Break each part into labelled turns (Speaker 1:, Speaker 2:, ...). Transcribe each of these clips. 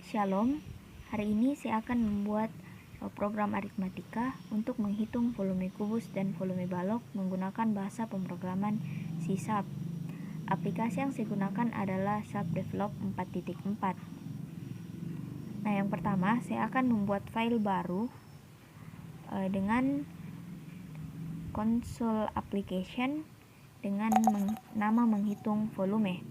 Speaker 1: Shalom, hari ini saya akan membuat program aritmatika untuk menghitung volume kubus dan volume balok menggunakan bahasa pemrograman C#. Aplikasi yang saya gunakan adalah Sharp Develop 4.4. Nah, yang pertama saya akan membuat file baru dengan console application dengan nama menghitung volume.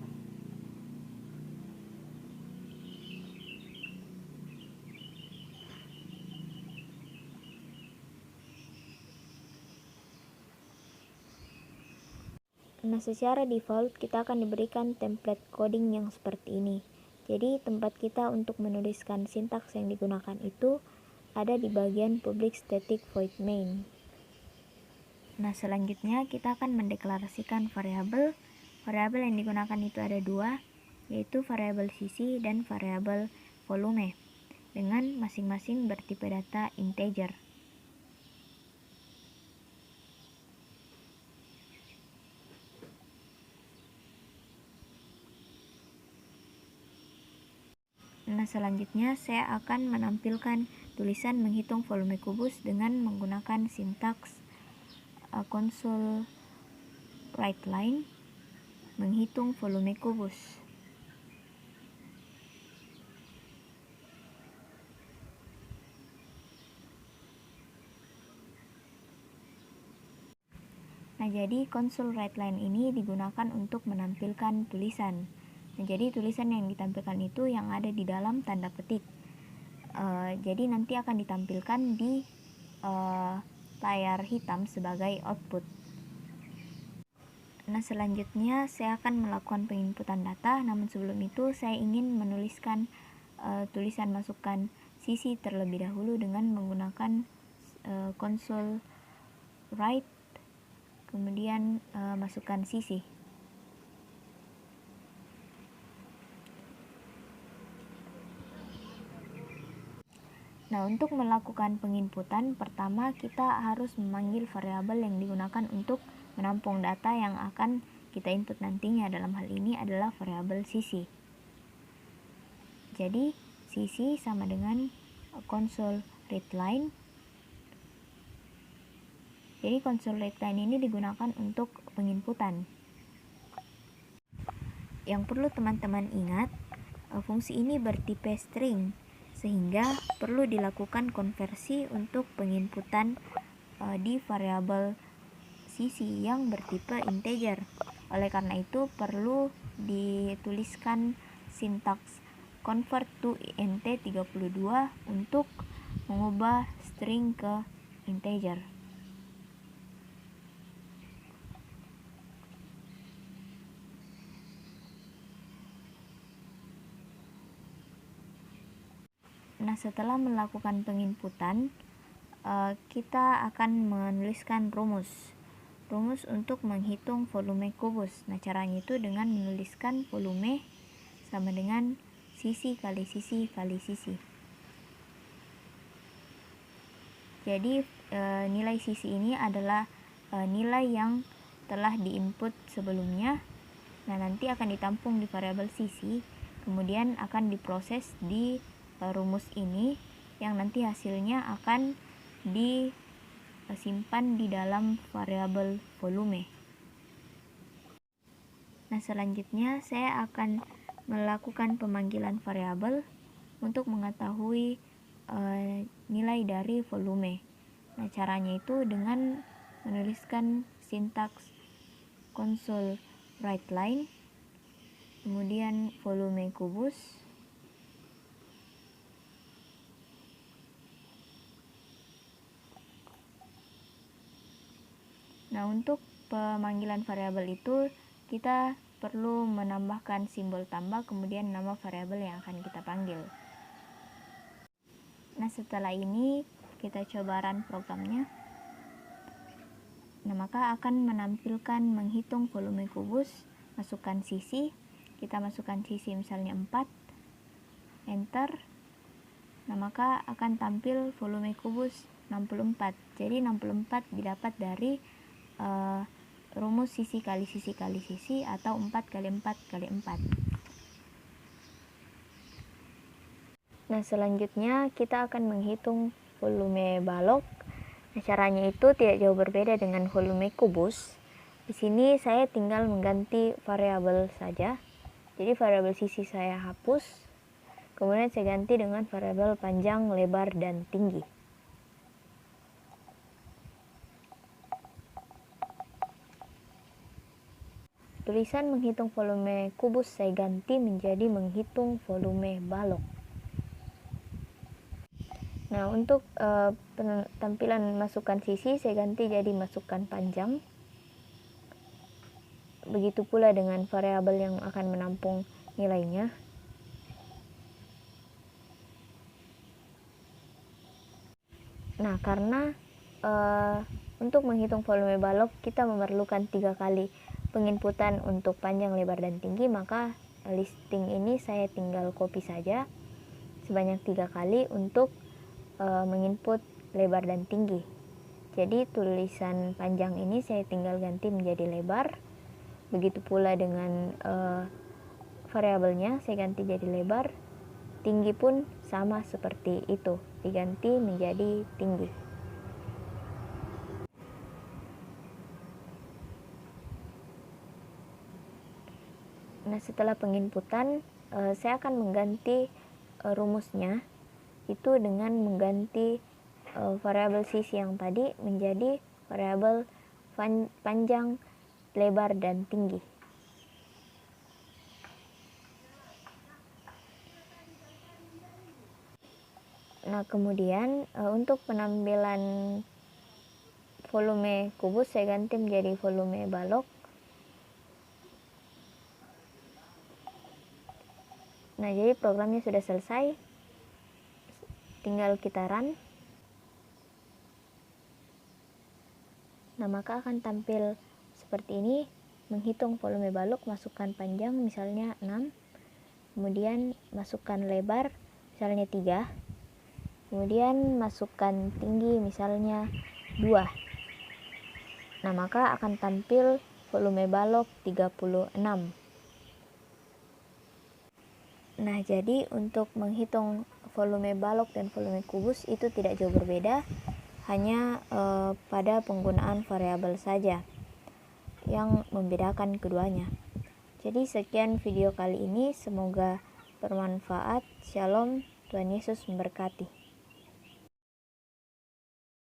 Speaker 1: Nah, secara default kita akan diberikan template coding yang seperti ini. Jadi tempat kita untuk menuliskan sintaks yang digunakan itu ada di bagian public static void main. Nah, selanjutnya kita akan mendeklarasikan variabel. Variabel yang digunakan itu ada dua, yaitu variabel sisi dan variabel volume, dengan masing-masing bertipe data integer. Nah, selanjutnya saya akan menampilkan tulisan menghitung volume kubus dengan menggunakan sintaks console write line menghitung volume kubus. Nah, jadi console write line ini digunakan untuk menampilkan tulisan. Nah, jadi tulisan yang ditampilkan itu yang ada di dalam tanda petik. Jadi nanti akan ditampilkan di layar hitam sebagai output. Nah, selanjutnya saya akan melakukan penginputan data, namun sebelum itu saya ingin menuliskan tulisan masukkan sisi terlebih dahulu dengan menggunakan console write, kemudian masukkan sisi. Nah, untuk melakukan penginputan, pertama kita harus memanggil variabel yang digunakan untuk menampung data yang akan kita input nantinya. Dalam hal ini adalah variabel sisi. Jadi, sisi sama dengan console readline. Jadi, console readline ini digunakan untuk penginputan. Yang perlu teman-teman ingat, fungsi ini bertipe string, sehingga perlu dilakukan konversi untuk penginputan di variabel sisi yang bertipe integer. Oleh karena itu perlu dituliskan sintaks convert to int 32 untuk mengubah string ke integer. Nah, setelah melakukan penginputan, kita akan menuliskan rumus untuk menghitung volume kubus. Nah, caranya itu dengan menuliskan volume sama dengan sisi kali sisi kali sisi. Jadi nilai sisi ini adalah nilai yang telah diinput sebelumnya. Nah, nanti akan ditampung di variabel sisi, kemudian akan diproses di rumus ini yang nanti hasilnya akan disimpan di dalam variabel volume. Nah, selanjutnya saya akan melakukan pemanggilan variabel untuk mengetahui nilai dari volume. Nah, caranya itu dengan menuliskan sintaks console write line, kemudian volume kubus, nah, untuk pemanggilan variabel itu kita perlu menambahkan simbol tambah kemudian nama variabel yang akan kita panggil. Nah, setelah ini kita coba run programnya. Nah, maka akan menampilkan menghitung volume kubus, masukkan sisi, kita masukkan sisi misalnya 4, enter. Nah, maka akan tampil volume kubus 64. Jadi 64 didapat dari rumus sisi kali sisi kali sisi atau 4 kali 4 kali 4. Nah, selanjutnya kita akan menghitung volume balok. Nah, caranya itu tidak jauh berbeda dengan volume kubus. Di sini saya tinggal mengganti variabel saja. Jadi variabel sisi saya hapus, kemudian saya ganti dengan variabel panjang, lebar, dan tinggi. Tulisan menghitung volume kubus saya ganti menjadi menghitung volume balok. Nah, untuk tampilan masukan sisi saya ganti jadi masukan panjang. Begitu pula dengan variabel yang akan menampung nilainya. Nah, karena untuk menghitung volume balok kita memerlukan 3 kali penginputan untuk panjang, lebar, dan tinggi, maka listing ini saya tinggal copy saja sebanyak 3 kali untuk menginput lebar dan tinggi. Jadi tulisan panjang ini saya tinggal ganti menjadi lebar. Begitu pula dengan variabelnya saya ganti jadi lebar. Tinggi pun sama seperti itu, diganti menjadi tinggi. Nah, setelah penginputan saya akan mengganti rumusnya itu dengan mengganti variabel sisi yang tadi menjadi variabel panjang, lebar, dan tinggi. Nah, kemudian untuk penampilan volume kubus saya ganti menjadi volume balok. Nah, jadi programnya sudah selesai, tinggal kita run. Nah, maka akan tampil seperti ini. Menghitung volume balok, masukkan panjang misalnya 6, kemudian masukkan lebar misalnya 3, kemudian masukkan tinggi misalnya 2. Nah, maka akan tampil volume balok 36. Nah, jadi untuk menghitung volume balok dan volume kubus itu tidak jauh berbeda, hanya pada penggunaan variabel saja yang membedakan keduanya. Jadi sekian video kali ini, semoga bermanfaat. Shalom, Tuhan Yesus memberkati.